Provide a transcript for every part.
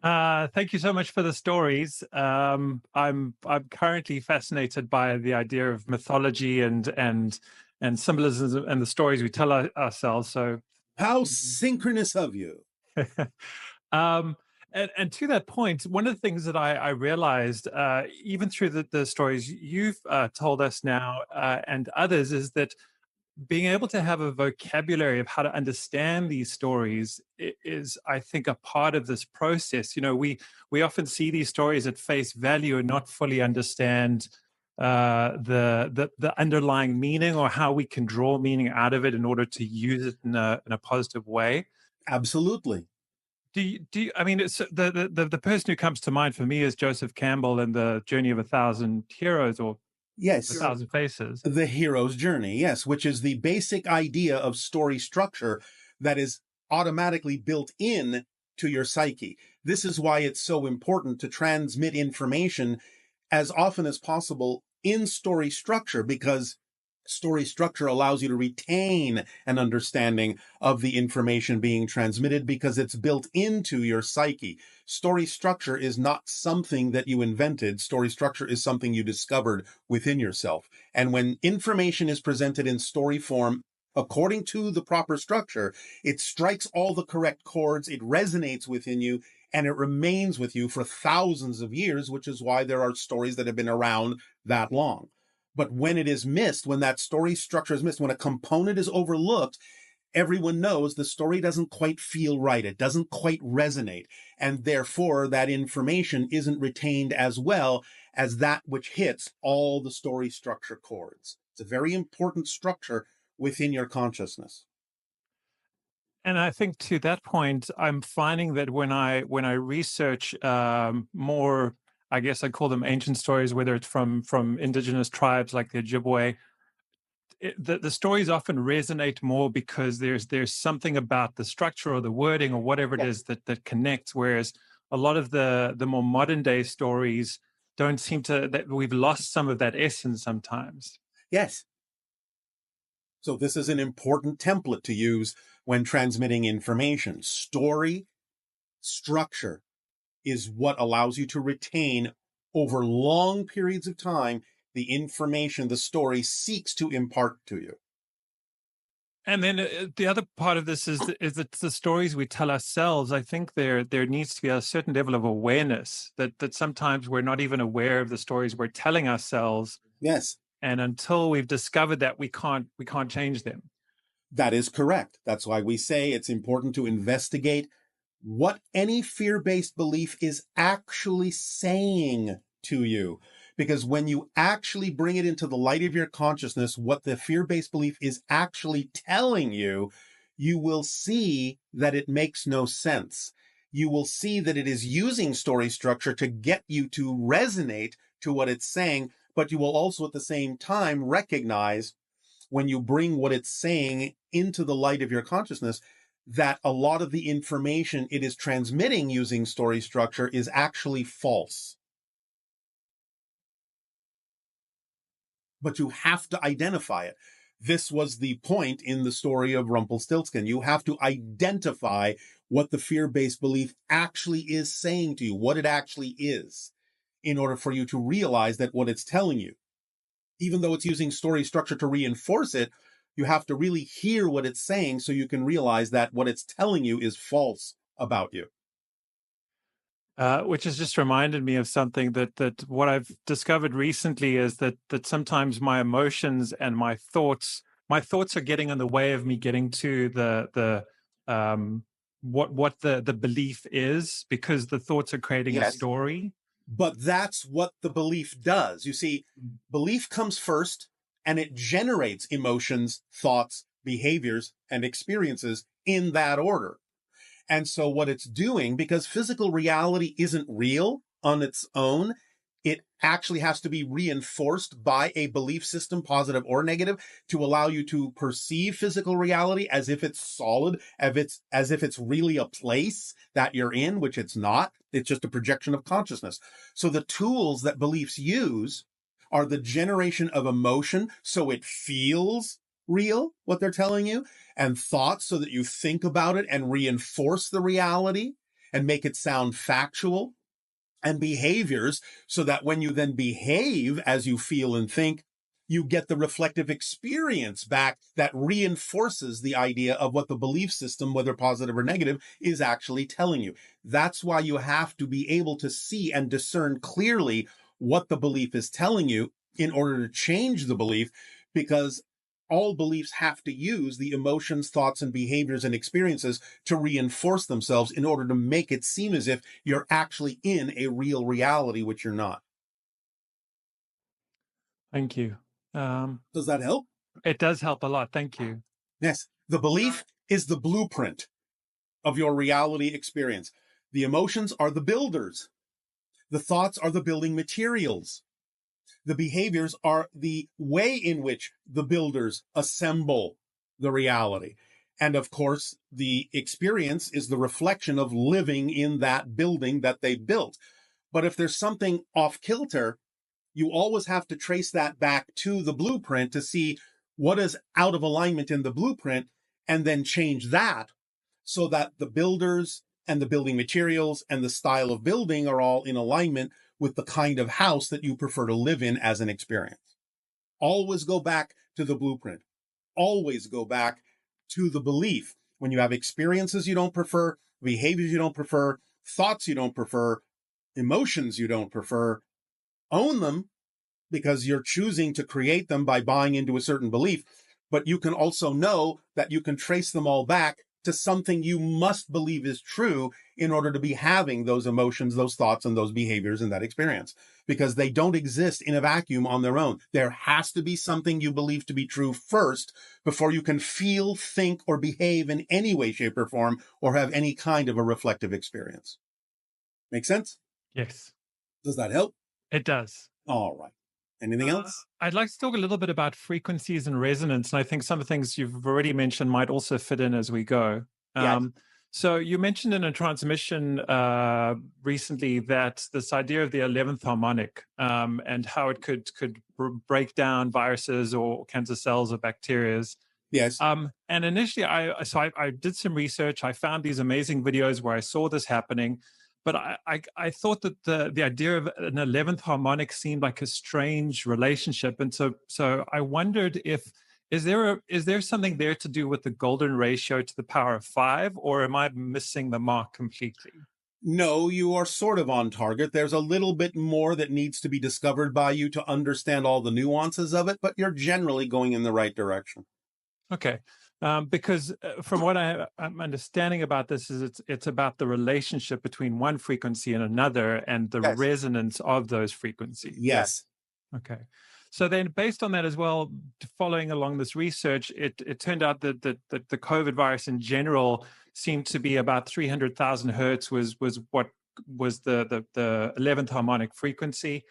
Thank you so much for the stories. I'm currently fascinated by the idea of mythology and symbolism and the stories we tell ourselves. So, How synchronous of you. um, and to that point, one of the things that I realized, even through the stories you've told us now and others, is that being able to have a vocabulary of how to understand these stories is, I think, a part of this process. We often see these stories at face value and not fully understand the underlying meaning, or how we can draw meaning out of it in order to use it in a positive way. Absolutely. I mean, it's the person who comes to mind for me is Joseph Campbell and the Journey of a Thousand Heroes, or a Yes. Thousand Faces. The hero's journey, yes, which is the basic idea of story structure that is automatically built in to your psyche. This is why it's so important to transmit information as often as possible in story structure, because story structure allows you to retain an understanding of the information being transmitted because it's built into your psyche. Story structure is not something that you invented. Story structure is something you discovered within yourself. And when information is presented in story form, according to the proper structure, it strikes all the correct chords, it resonates within you, and it remains with you for thousands of years, which is why there are stories that have been around that long. But when it is missed, when that story structure is missed, when a component is overlooked, everyone knows the story doesn't quite feel right. It doesn't quite resonate. And therefore, that information isn't retained as well as that which hits all the story structure chords. It's a very important structure within your consciousness. And I think to that point, I'm finding that when I research more, I guess I call them ancient stories, whether it's from indigenous tribes like the Ojibwe, the stories often resonate more because there's something about the structure or the wording or whatever it Yes. is that connects. Whereas a lot of the more modern day stories don't seem to, that we've lost some of that essence sometimes. Yes. So this is an important template to use when transmitting information. Story structure is what allows you to retain over long periods of time the information the story seeks to impart to you. And then the other part of this is that the stories we tell ourselves. I think there needs to be a certain level of awareness that sometimes we're not even aware of the stories we're telling ourselves, Yes, and until we've discovered that, we can't change them. that is correct. That's why we say it's important to investigate what any fear based belief is actually saying to you. Because when you actually bring it into the light of your consciousness, what the fear based belief is actually telling you, you will see that it makes no sense. You will see that it is using story structure to get you to resonate to what it's saying, but you will also at the same time recognize when you bring what it's saying into the light of your consciousness that a lot of the information it is transmitting using story structure is actually false. But you have to identify it. This was the point in the story of Rumpelstiltskin. You have to identify what the fear based belief actually is saying to you, what it actually is, in order for you to realize that what it's telling you, even though it's using story structure to reinforce it, you have to really hear what it's saying so you can realize that what it's telling you is false about you. Which has just reminded me of something that what I've discovered recently is that sometimes my emotions and my thoughts are getting in the way of me getting to what the belief is, because the thoughts are creating a Yes. story. But that's what the belief does. You see, belief comes first and it generates emotions, thoughts, behaviors, and experiences in that order. And so what it's doing, because physical reality isn't real on its own, it actually has to be reinforced by a belief system, positive or negative, to allow you to perceive physical reality as if it's solid, as if it's really a place that you're in, which it's not. It's just a projection of consciousness. So the tools that beliefs use are the generation of emotion, so it feels real, what they're telling you, and thoughts so that you think about it and reinforce the reality. and make it sound factual, and behaviors, so that when you then behave as you feel and think, you get the reflective experience back that reinforces the idea of what the belief system, whether positive or negative, is actually telling you. That's why you have to be able to see and discern clearly what the belief is telling you in order to change the belief, because all beliefs have to use the emotions, thoughts, and behaviors and experiences to reinforce themselves in order to make it seem as if you're actually in a real reality, which you're not. Thank you. Um, Does that help? it does help a lot. Thank you. Yes. The belief is the blueprint of your reality experience. The emotions are the builders. The thoughts are the building materials. The behaviors are the way in which the builders assemble the reality. And of course, the experience is the reflection of living in that building that they built. But if there's something off kilter, you always have to trace that back to the blueprint to see what is out of alignment in the blueprint, and then change that so that the builders and the building materials and the style of building are all in alignment with the kind of house that you prefer to live in as an experience. Always go back to the blueprint. Always go back to the belief. When you have experiences you don't prefer, behaviors you don't prefer, thoughts you don't prefer, emotions you don't prefer, own them, because you're choosing to create them by buying into a certain belief. But you can also know that you can trace them all back to something you must believe is true in order to be having those emotions, those thoughts, and those behaviors in that experience, because they don't exist in a vacuum on their own. There has to be something you believe to be true first before you can feel, think, or behave in any way, shape, or form, or have any kind of a reflective experience. Make sense? Yes, Does that help? it does. All right. Anything else? I'd like to talk a little bit about frequencies and resonance. And I think some of the things you've already mentioned might also fit in as we go. Yes. So you mentioned in a transmission recently that this idea of the 11th harmonic and how it could break down viruses or cancer cells or bacterias. Yes. And initially, I did some research. I found these amazing videos where I saw this happening, but I thought that the idea of an 11th harmonic seemed like a strange relationship, and so I wondered if is there something there to do with the golden ratio to the power of 5, or am I missing the mark completely? No, you are sort of on target. There's a little bit more that needs to be discovered by you to understand all the nuances of it, but you're generally going in the right direction. Okay. Because from what I'm understanding about this is it's about the relationship between one frequency and another and the Yes. resonance of those frequencies. Yes. Okay. So then based on that as well, following along this research, it turned out that the COVID virus in general seemed to be about 300,000 hertz was what was the 11th harmonic frequency.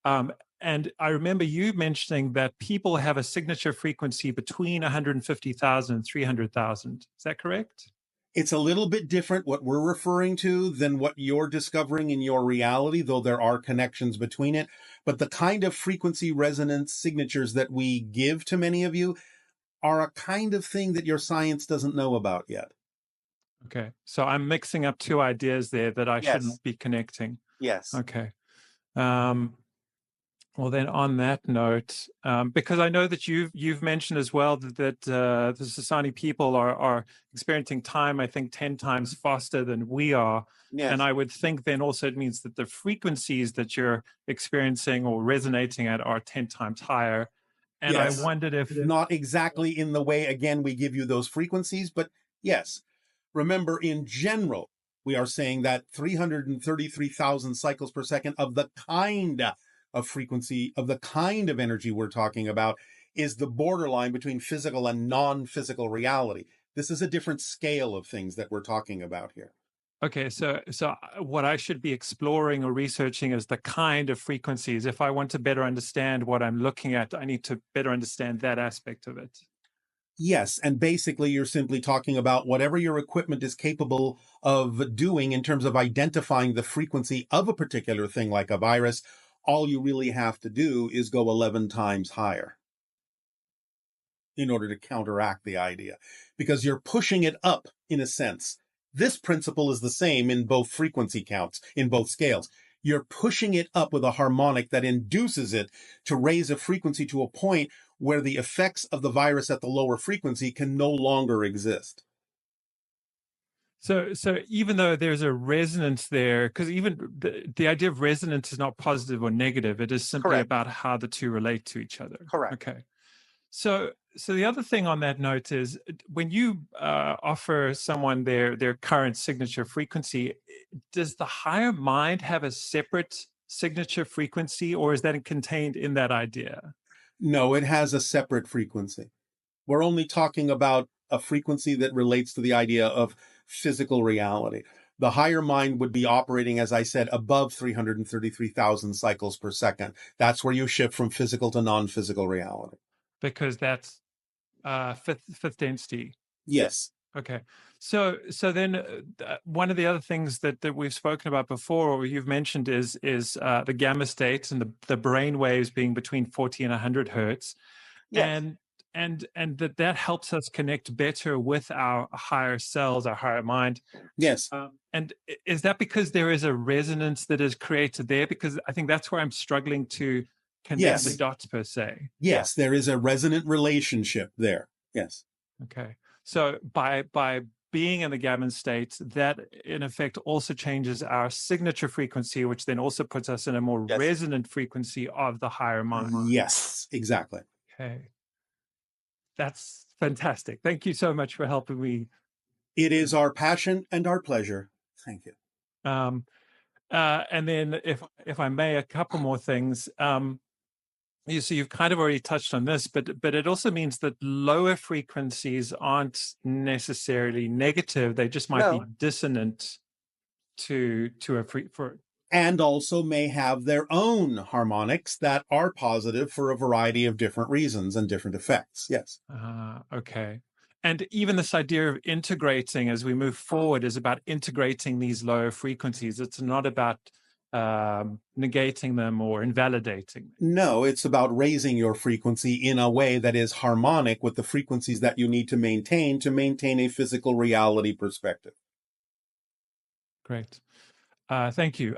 Um, and I remember you mentioning that people have a signature frequency between 150,000 and 300,000. Is that correct? It's a little bit different what we're referring to than what you're discovering in your reality, though there are connections between it. But the kind of frequency resonance signatures that we give to many of you are a kind of thing that your science doesn't know about yet. Okay. So I'm mixing up two ideas there that I Yes. shouldn't be connecting. Yes. Okay. Um, well, then, on that note, because I know that you've mentioned as well that the society people are experiencing time, I think, 10 times faster than we are, and Yes. I would think then also it means that the frequencies that you're experiencing or resonating at are 10 times higher. And I Yes. wondered if Not exactly in the way, again, we give you those frequencies, but yes. Remember, in general, we are saying that 333,000 cycles per second of the kind of frequency, of the kind of energy we're talking about, is the borderline between physical and non-physical reality. This is a different scale of things that we're talking about here. okay, so what I should be exploring or researching is the kind of frequencies. If I want to better understand what I'm looking at, I need to better understand that aspect of it. Yes, and basically you're simply talking about whatever your equipment is capable of doing in terms of identifying the frequency of a particular thing like a virus. All you really have to do is go 11 times higher in order to counteract the idea, because you're pushing it up in a sense. This principle is the same in both frequency counts, in both scales. You're pushing it up with a harmonic that induces it to raise a frequency to a point where the effects of the virus at the lower frequency can no longer exist. So even though there's a resonance there, because even the idea of resonance is not positive or negative, it is simply Correct. about how the two relate to each other. Correct. Okay. So the other thing on that note is when you offer someone their current signature frequency, does the higher mind have a separate signature frequency, or is that contained in that idea? No, it has a separate frequency. We're only talking about a frequency that relates to the idea of physical reality. The higher mind would be operating, as I said, above 333,000 cycles per second. That's where you shift from physical to non-physical reality. Because that's fifth density. Yes. Okay. So then one of the other things that we've spoken about before, or you've mentioned, is the gamma states and the brain waves being between 40 and 100 hertz, Yes. and that helps us connect better with our higher selves, our higher mind. Yes. And is that because there is a resonance that is created there? Because I think that's where I'm struggling to connect the Yes. dots per se. Yes, there is a resonant relationship there. Yes. Okay. So by being in the gamma state, that in effect also changes our signature frequency, which then also puts us in a more Yes. resonant frequency of the higher mind. Yes, exactly. Okay. That's fantastic. Thank you so much for helping me. It is our passion and our pleasure. Thank you. Um, and then if I may, a couple more things. So you've kind of already touched on this, but it also means that lower frequencies aren't necessarily negative. They just might be No. dissonant to a free for. And also may have their own harmonics that are positive for a variety of different reasons and different effects. Yes. Okay. And even this idea of integrating as we move forward is about integrating these lower frequencies. It's not about negating them or invalidating them. No, it's about raising your frequency in a way that is harmonic with the frequencies that you need to maintain a physical reality perspective. Great. Thank you.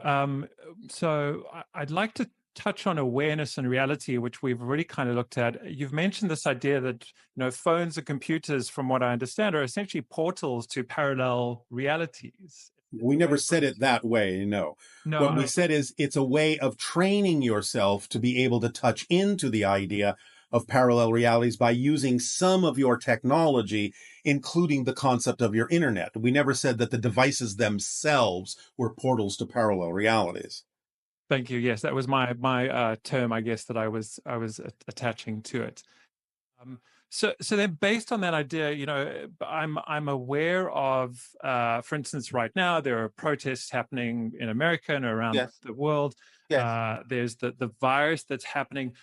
So I'd like to touch on awareness and reality, which we've already kind of looked at. You've mentioned this idea that phones and computers, from what I understand, are essentially portals to parallel realities. We never said it that way, no. No, What we said is it's a way of training yourself to be able to touch into the idea of parallel realities by using some of your technology, including the concept of your internet. We never said that the devices themselves were portals to parallel realities. thank you. Yes, that was my term, I guess, that I was attaching to it. So then, based on that idea, I'm aware of, for instance, right now there are protests happening in America and around Yes. the world. Yes. There's the virus that's happening.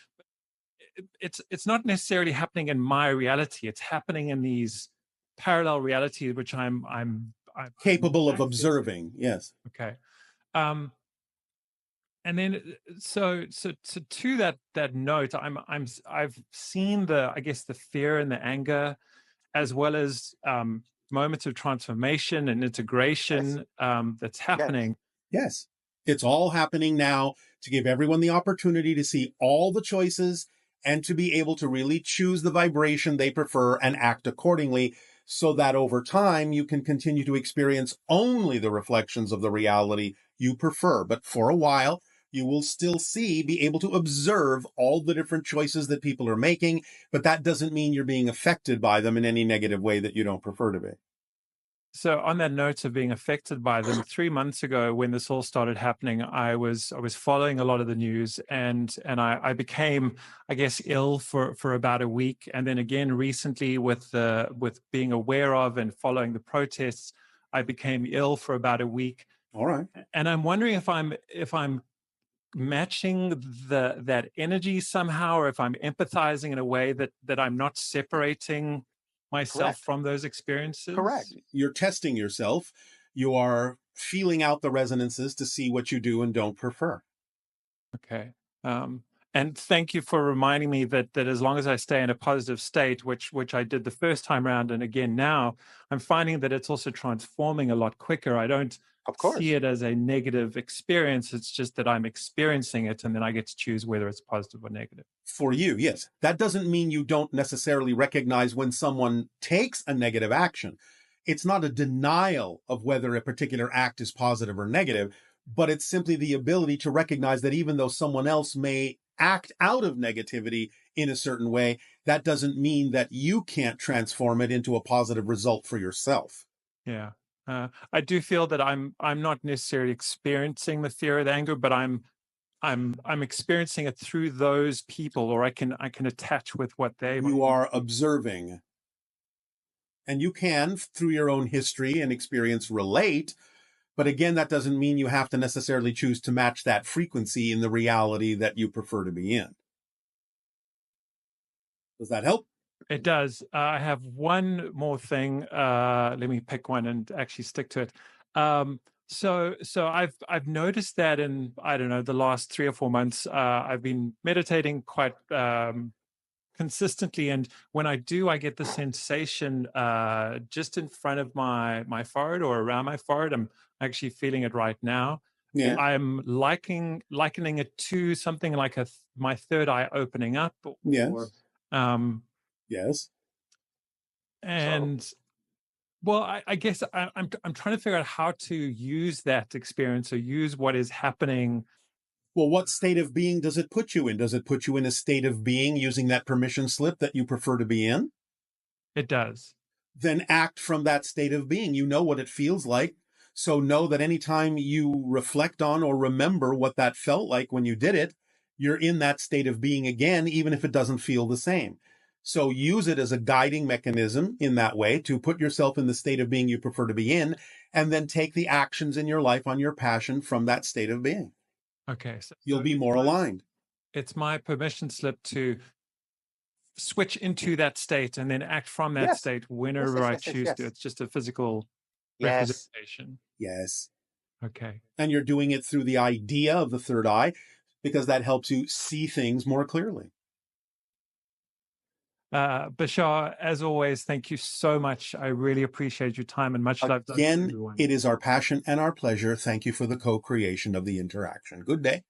It's not necessarily happening in my reality. It's happening in these parallel realities, which I'm Capable of accessing. observing. Yes. Okay. Um, and then so to that note, I've seen I guess the fear and the anger, as well as moments of transformation and integration that's happening. Yes. It's all happening now to give everyone the opportunity to see all the choices and to be able to really choose the vibration they prefer and act accordingly, so that over time you can continue to experience only the reflections of the reality you prefer. But for a while, you will still be able to observe all the different choices that people are making, but that doesn't mean you're being affected by them in any negative way that you don't prefer to be. So on that note of being affected by them, 3 months ago when this all started happening, I was following a lot of the news, and I became, I guess, ill for about a week, and then again recently with being aware of and following the protests, I became ill for about a week. All right. And I'm wondering if I'm matching that energy somehow, or if I'm empathizing in a way that I'm not separating myself from those experiences. Correct. You're testing yourself. You are feeling out the resonances to see what you do and don't prefer. Okay. And thank you for reminding me that as long as I stay in a positive state, which I did the first time around, and again now, I'm finding that it's also transforming a lot quicker. I don't Of see course. it as a negative experience. It's just that I'm experiencing it, and then I get to choose whether it's positive or negative. For you, yes. That doesn't mean you don't necessarily recognize when someone takes a negative action. It's not a denial of whether a particular act is positive or negative, but it's simply the ability to recognize that even though someone else may act out of negativity in a certain way, that doesn't mean that you can't transform it into a positive result for yourself. Yeah. I do feel that I'm not necessarily experiencing the fear of the anger, but I'm experiencing it through those people, or I can attach with what they might You be. are observing, and you can, through your own history and experience, relate. But again, that doesn't mean you have to necessarily choose to match that frequency in the reality that you prefer to be in. Does that help? It does. I have one more thing. Let me pick one and actually stick to it. So I've noticed that in, I don't know, the last 3 or 4 months, I've been meditating quite consistently, and when I do, I get the sensation just in front of my forehead or around my forehead. I'm actually feeling it right now. Yeah. I'm likening it to something like my third eye opening up, or Yes. um, Yes. So, and well, I guess I'm trying to figure out how to use that experience, or use what is happening. Well, what state of being does it put you in? Does it put you in a state of being using that permission slip that you prefer to be in? It does. Then act from that state of being. You know what it feels like. So know that anytime you reflect on or remember what that felt like when you did it, you're in that state of being again, even if it doesn't feel the same. So use it as a guiding mechanism in that way to put yourself in the state of being you prefer to be in, and then take the actions in your life on your passion from that state of being. Okay, so You'll be it's more aligned. my permission slip to switch into that state and then act from that yes. state Yes, whenever yes, I yes, yes, choose to. yes. It's just a physical Yes. representation. Yes. Okay. And you're doing it through the idea of the third eye because that helps you see things more clearly. Bashar, as always, thank you so much. I really appreciate your time, and much love to Again, everyone. it is our passion and our pleasure. Thank you for the co-creation of the interaction. Good day.